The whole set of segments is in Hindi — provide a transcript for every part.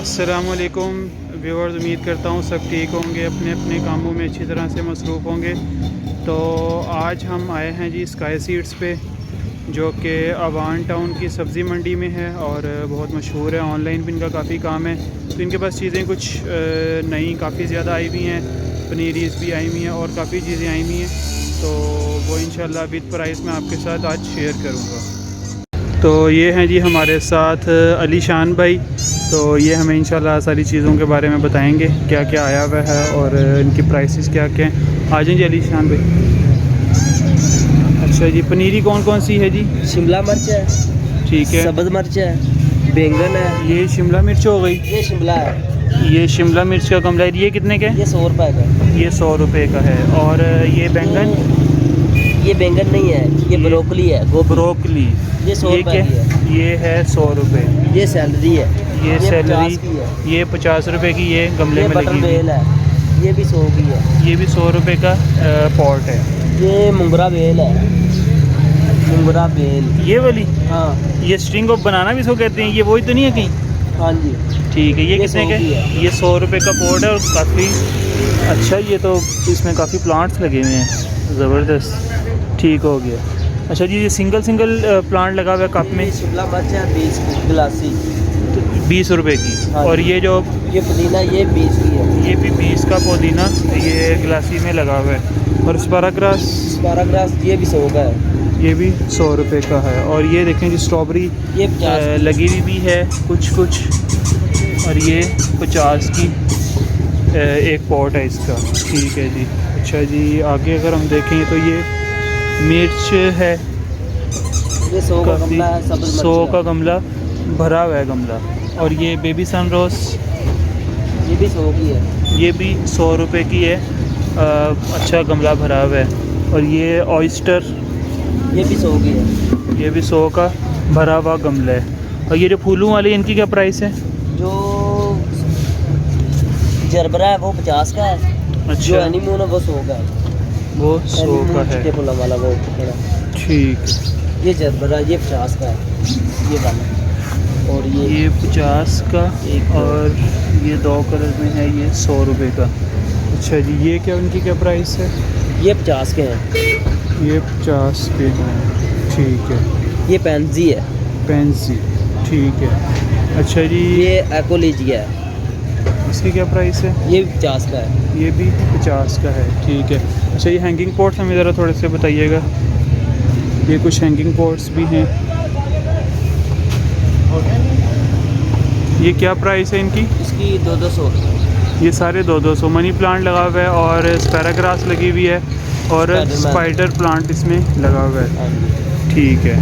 अस्सलामुअलैकुम व्यूअर्स, उम्मीद करता हूँ सब ठीक होंगे, अपने अपने कामों में अच्छी तरह से मसरूफ़ होंगे। तो आज हम आए हैं जी स्काई सीड्स पे, जो कि अवान टाउन की सब्ज़ी मंडी में है और बहुत मशहूर है। ऑनलाइन भी इनका काफ़ी काम है। तो इनके पास चीज़ें कुछ नई काफ़ी ज़्यादा आई हुई हैं, पनीरीज़ भी आई हुई हैं और काफ़ी चीज़ें आई हुई हैं। तो वो इंशाल्लाह विद प्राइस मैं आपके साथ आज शेयर करूँगा। तो ये हैं जी हमारे साथ अली शान भाई। तो ये हमें इंशाल्लाह सारी चीज़ों के बारे में बताएंगे, क्या क्या आया हुआ है और इनकी प्राइसेस क्या क्या हैं। आ जाएं जी अली शान भाई। अच्छा जी, पनीरी कौन कौन सी है जी? शिमला मिर्च है, ठीक है, सब्ज़ मिर्च है, बैंगन है। ये शिमला मिर्च हो गई, ये शिमला है, ये शिमला मिर्च का गमला है। ये कितने का है? ये 100 रुपए का है। ये 100 रुपये का है। और ये बैंगन? ये बैंगन नहीं है, ये ब्रोकली है, गोभी। ब्रोकली, ये 100 रुपए क्या? की है। ये है 100 रुपये। ये सैलरी है, ये 50 सैलरी, की है। ये 50 रुपये की, ये गमले ये में बटर लगी हुई। बेल है, ये भी 100 की है। ये भी 100 रुपये का पॉट है। ये मुंगरा बेल है, मुंगरा बेल। ये वाली, हाँ ये स्ट्रिंग ऑफ बनाना भी इसको कहते हैं, ये वही तो नहीं है कहीं? हाँ जी। ठीक है, ये कितने 100 के? की है। ये 100 रुपये का पॉट है और काफ़ी अच्छा। ये तो इसमें काफ़ी प्लांट्स लगे हुए हैं, ज़बरदस्त। ठीक हो गया। अच्छा जी, ये सिंगल सिंगल प्लांट लगा हुआ है कप में। ये शिमला मिर्च है 20 की गिलासी, 20 रुपये की। हाँ और ये जो ये पुदीना ये 20 की है। ये भी 20 का पुदीना, ये गिलासी में लगा हुआ है। और स्पाराग्रास, पैराग्राफ ये भी 100 का है। ये भी 100 रुपये का है। और ये देखें जी स्ट्रॉबेरी ये 50 लगी हुई भी है कुछ कुछ, और ये 50 की एक पॉट है इसका। ठीक है जी। अच्छा जी, आगे अगर हम देखें तो ये मिर्च है, ये 100 का काफ़ी गमला है, सब्ज़ 100 मिर्च का गमला भरा हुआ है गमला। और ये बेबी सनरोज़, ये भी 100 की है। ये भी 100 रुपये की है। अच्छा गमला भरा हुआ है। और ये ऑयस्टर, ये भी 100 की है। ये भी 100 का भरा हुआ गमला है। और ये जो फूलों वाली, इनकी क्या प्राइस है? जो जरबरा है वो 50 का है। जो अच्छा, एनीमून है वो 100 का है। वो 100 का एनीमून है। चिट्टे फूलों वाला वो खड़ा। ठीक है, ये जरबरा ये 50 का है, ये वाला। और ये 50 का, एक और ये 2 कलर में है, ये 100 रुपये का। अच्छा जी, ये क्या, उनकी क्या प्राइस है? ये 50 के हैं। ये 50 के हैं। ठीक है। ये पेंजी है, पेंसी, ठीक है। अच्छा जी, ये एकोलिजिया है, इसकी क्या प्राइस है? ये भी 50 का है। ये भी 50 का है। ठीक है। अच्छा, ये हैंगिंग पॉट्स हमें ज़रा थोड़े से बताइएगा। ये कुछ हैंगिंग पॉट्स भी हैं। ये क्या प्राइस है इनकी? इसकी 200। ये सारे 200 मनी प्लांट लगा हुआ है और स्पैराग्रास लगी हुई है और स्पाइडर प्लांट इसमें लगा हुआ है। हाँ जी। ठीक है।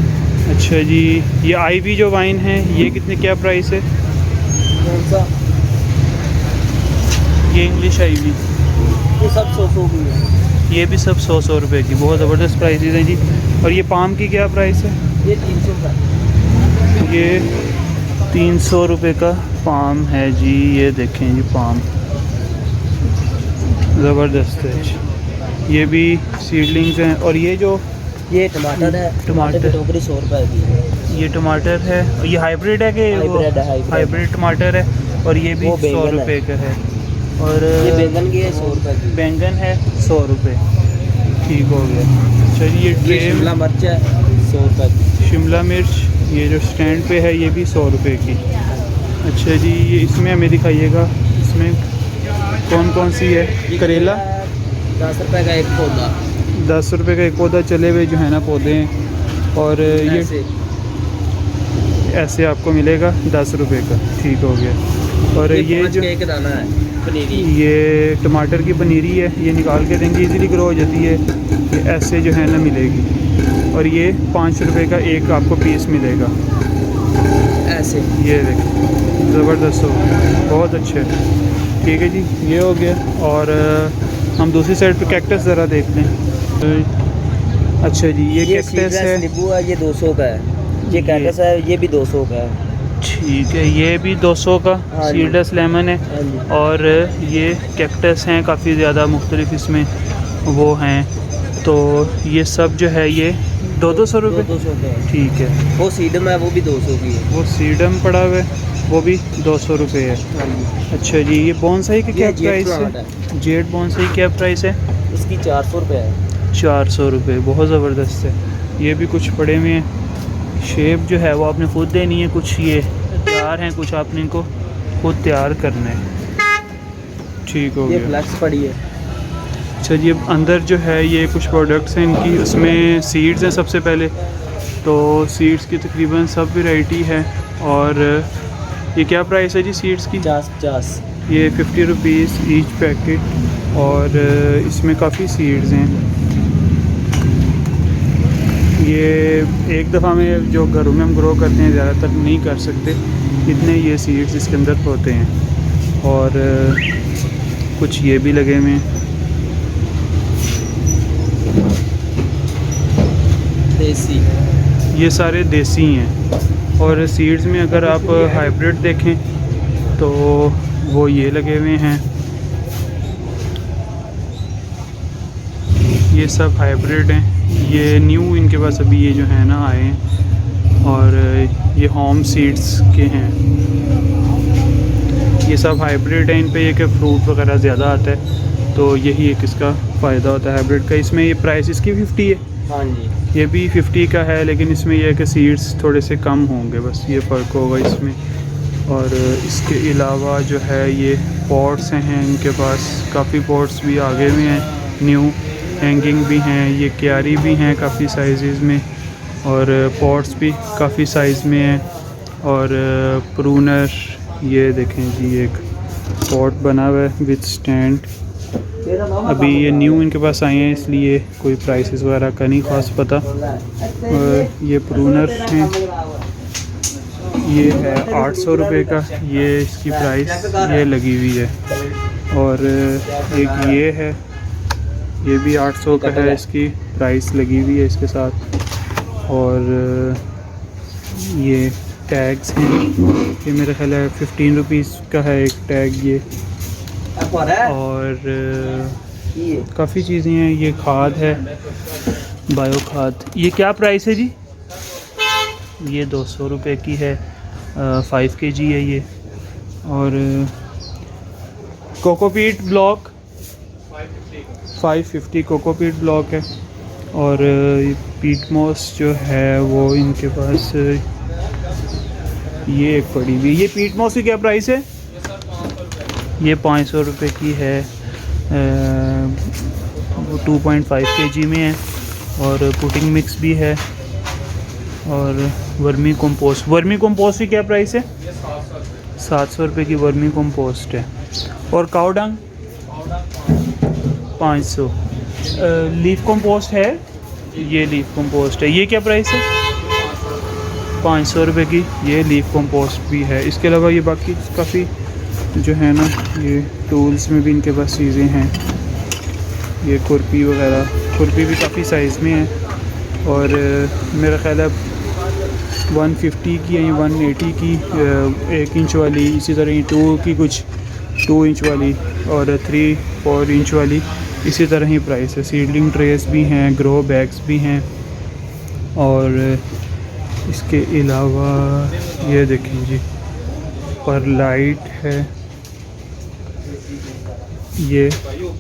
अच्छा जी, ये आईवी जो वाइन है, ये कितने, क्या प्राइस है? कौन सा? ये इंग्लिश आईवी, ये सब 100 की है। ये भी सब 100 रुपये की। बहुत ज़बरदस्त प्राइसेस हैं जी। और ये पाम की क्या प्राइस है? ये 300 का। ये 300 रुपये का पाम है जी। ये देखें जी, पाम ज़बरदस्त है जी। ये भी सीडलिंग्स हैं। और ये जो ये टमाटर है, टमाटर की टोकरी 100 रुपए की है। ये टमाटर है, ये हाइब्रिड है कि हाइब्रिड है, हाइब्रिड। हाइब्रिड टमाटर है। और ये भी वो 100 बैंगन है। रुपये का है। और ये बैंगन की है 100 रुपए की। बैंगन है 100 रुपये। ठीक हो गया। अच्छा जी, ये ये ट्रे, शिमला मिर्च है 100 रुपए की। शिमला मिर्च, ये जो स्टैंड पे है, ये भी 100 रुपये की। अच्छा जी, ये इसमें हमें दिखाइएगा, इसमें कौन कौन सी है? करेला 10 रुपए का एक पौधा। 10 रुपये का एक पौधा, चले हुए जो है ना पौधे हैं। और ये ऐसे ऐसे आपको मिलेगा 10 रुपये का। ठीक हो गया। और ये 5 जो का एक दाना है पनीरी। ये टमाटर की पनीरी है, ये निकाल के देंगे, इजीली ग्रो हो जाती है। ये ऐसे जो है ना मिलेगी। और ये 5 रुपये का एक आपको पीस मिलेगा। ऐसे ये देखिए, ज़बरदस्त हो गया, बहुत अच्छे। ठीक है जी, ये हो गया। और हम दूसरी साइड पे कैक्टस ज़रा देख लें। अच्छा जी, ये कैक्टस है, नींबू है, ये 200 का है। ये कैक्टस है, ये भी 200 का है। ठीक है। ये भी 200 का हाँ जी। सीडलेस लेमन है। हाँ जी। और ये कैक्टस हैं, काफ़ी ज़्यादा मुख्तलिफ इसमें वो हैं। तो ये सब जो है ये 200 रुपये। 200 का है। ठीक है। वो सीडम है, वो भी 200 की है। वो सीडम पड़ा हुआ है, वो भी 200 रुपये है। हाँ जी। अच्छा जी, ये बोनसाई की क्या ये जेट प्राइस प्लांट है? जेट बोनसाई क्या प्राइस है? इसकी 400 रुपये है। 400 रुपये, बहुत ज़बरदस्त है। ये भी कुछ पड़े हुए हैं। शेप जो है वो आपने खुद देनी है, कुछ ये तैयार हैं, कुछ आपने इनको खुद तैयार करना है। ठीक हो ये गया। फ्लैक्स पड़ी है। अच्छा जी, अब अंदर जो है ये कुछ प्रोडक्ट्स हैं इनकी, उसमें सीड्स हैं सबसे पहले। तो सीड्स की तकरीबन सब वैरायटी है। और ये क्या प्राइस है जी सीड्स की? 50। ये 50 रुपीज़ ईच पैकेट। और इसमें काफ़ी सीड्स हैं। ये एक दफ़ा में जो घरों में हम ग्रो करते हैं ज़्यादातर नहीं कर सकते, इतने ये सीड्स इसके अंदर होते हैं। और कुछ ये भी लगे हुए हैं। देसी। ये सारे देसी हैं। और सीड्स में अगर आप हाइब्रिड देखें तो वो ये लगे हुए हैं। ये सब हाइब्रिड हैं। ये न्यू इनके पास अभी ये जो है ना आए हैं। और ये होम सीड्स के हैं। ये सब हाइब्रिड है। इन पे ये कि फ्रूट वगैरह ज़्यादा आता है, तो यही एक इसका फ़ायदा होता है हाइब्रिड का। इसमें ये प्राइस इसकी 50 है। हाँ जी। ये भी 50 का है, लेकिन इसमें यह है कि सीड्स थोड़े से कम होंगे, बस ये फ़र्क होगा इसमें। और इसके अलावा जो है ये पॉट्स हैं इनके पास, काफ़ी पॉट्स भी आगे हुए हैं, न्यू हैंगिंग भी हैं, ये क्यारी भी हैं काफ़ी साइज़ में, और पॉट्स भी काफ़ी साइज़ में हैं। और प्रूनर, ये देखें जी एक पॉट बना हुआ है विद स्टैंड। अभी ये न्यू इनके पास आए हैं, इसलिए कोई प्राइसेस वगैरह का नहीं खास पता। और ये प्रूनर हैं, ये है 800 रुपये का, ये इसकी प्राइस ये लगी हुई है। और एक ये है, ये भी 800 का है, इसकी प्राइस लगी हुई है इसके साथ। और ये टैग्स हैं, ये मेरा ख्याल है 15 रुपीज़ का है एक टैग ये। और काफ़ी चीज़ें हैं। ये खाद है, बायो खाद। ये क्या प्राइस है जी? ये 200 रुपये की है, 5 kg है ये। और कोकोपीट ब्लॉक 550 कोकोपीट ब्लॉक है। और पीट मॉस जो है वो इनके पास ये एक पड़ी हुई। ये पीट मॉस की क्या प्राइस है? ये 500 रुपये की है, वो 2.5 kg में है। और पुटिंग मिक्स भी है। और वर्मी कंपोस्ट की क्या प्राइस है? 700 रुपये की वर्मी कंपोस्ट है। और काऊ डंग 500। लीफ कंपोस्ट है, ये लीफ कंपोस्ट है, ये क्या प्राइस है? 500 रुपये की ये लीफ कंपोस्ट भी है। इसके अलावा ये बाकी काफ़ी जो है ना, ये टूल्स में भी इनके पास चीज़ें हैं। ये खुरपी वगैरह, खुरपी भी काफ़ी साइज़ में है। और मेरा ख्याल है 150 की है, 180 की 1 इंच वाली, इसी तरह 2 की कुछ 2 इंच वाली, और 3-4 इंच वाली इसी तरह ही प्राइस है। सीडलिंग ट्रेस भी हैं, ग्रो बैग्स भी हैं। और इसके अलावा ये देखें जी, परलाइट है, ये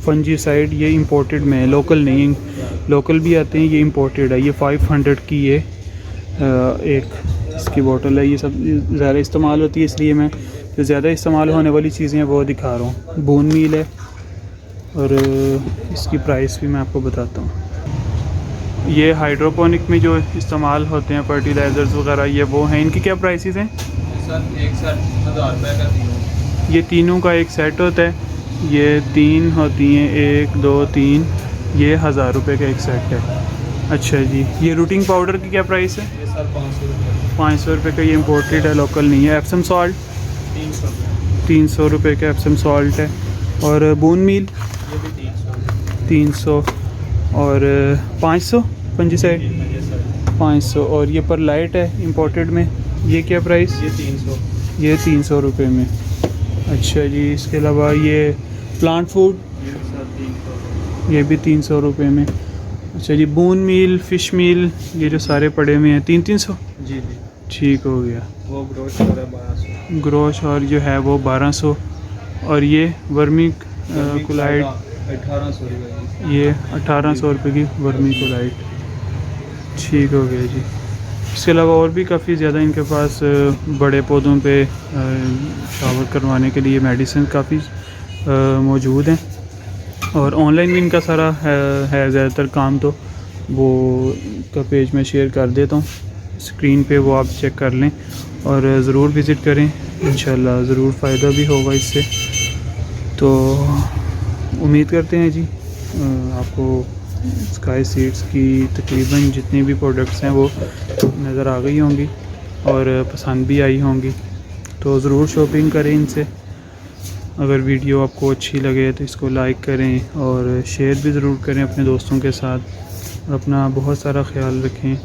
फंजीसाइड, ये इंपोर्टेड में है, लोकल नहीं। लोकल भी आते हैं, ये इंपोर्टेड है। ये 500 की ये एक इसकी बोतल है। ये सब ज़्यादा इस्तेमाल होती है, इसलिए मैं जो ज़्यादा इस्तेमाल होने वाली चीज़ें हैं वो दिखा रहा हूँ। बोन मील है, और इसकी प्राइस भी मैं आपको बताता हूँ। ये हाइड्रोपोनिक में जो इस्तेमाल होते हैं फर्टिलाइज़र्स वगैरह, ये वो हैं। इनकी क्या प्राइसेस हैं? सर एक सेट 1000 रुपये का तीनों। ये तीनों का एक सेट होता है। ये 3 होती हैं, 1 2 3, ये 1000 रुपये का एक सेट है। अच्छा जी, ये रूटिंग पाउडर की क्या प्राइस है? ये सर 500 रुपये। 500 रुपये का, ये इम्पोर्टेड है, लोकल नहीं है। एप्सम सॉल्ट 300 रुपये का एप्सम सॉल्ट है। और बोन मील ये भी 300। 300। और 500 फंजीसाइड 500। और ये परलाइट है इम्पोर्टेड में, ये क्या प्राइस? ये 300। ये 300 रुपये में। अच्छा जी, इसके अलावा ये प्लांट फूड, ये भी सर 300। ये भी 300 रुपये में। अच्छा जी, बोन मील, फ़िश मील, ये जो सारे पड़े हुए हैं 300। जी जी। ठीक हो गया। वो ग्रोथ हो रहा है 1200। ग्रोश और जो है वो 1200, और ये वर्मी कोलाइड 1800 रुपये। ये 1800 रुपये की वर्मी कोलाइड। ठीक हो गया जी। इसके अलावा और भी काफ़ी ज़्यादा इनके पास बड़े पौधों पे शावर करवाने के लिए मेडिसिन काफ़ी मौजूद हैं, और ऑनलाइन भी इनका सारा है ज़्यादातर काम, तो वो का पेज मैं शेयर कर देता हूँ स्क्रीन पे, वो आप चेक कर लें और ज़रूर विज़िट करें। इंशाल्लाह ज़रूर फ़ायदा भी होगा इससे। तो उम्मीद करते हैं जी आपको स्काई सीड्स की तकरीबन जितनी भी प्रोडक्ट्स हैं वो नज़र आ गई होंगी और पसंद भी आई होंगी। तो ज़रूर शॉपिंग करें इनसे। अगर वीडियो आपको अच्छी लगे तो इसको लाइक करें और शेयर भी ज़रूर करें अपने दोस्तों के साथ, और अपना बहुत सारा ख्याल रखें।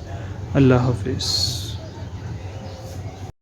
अल्लाह हाफ़िज़।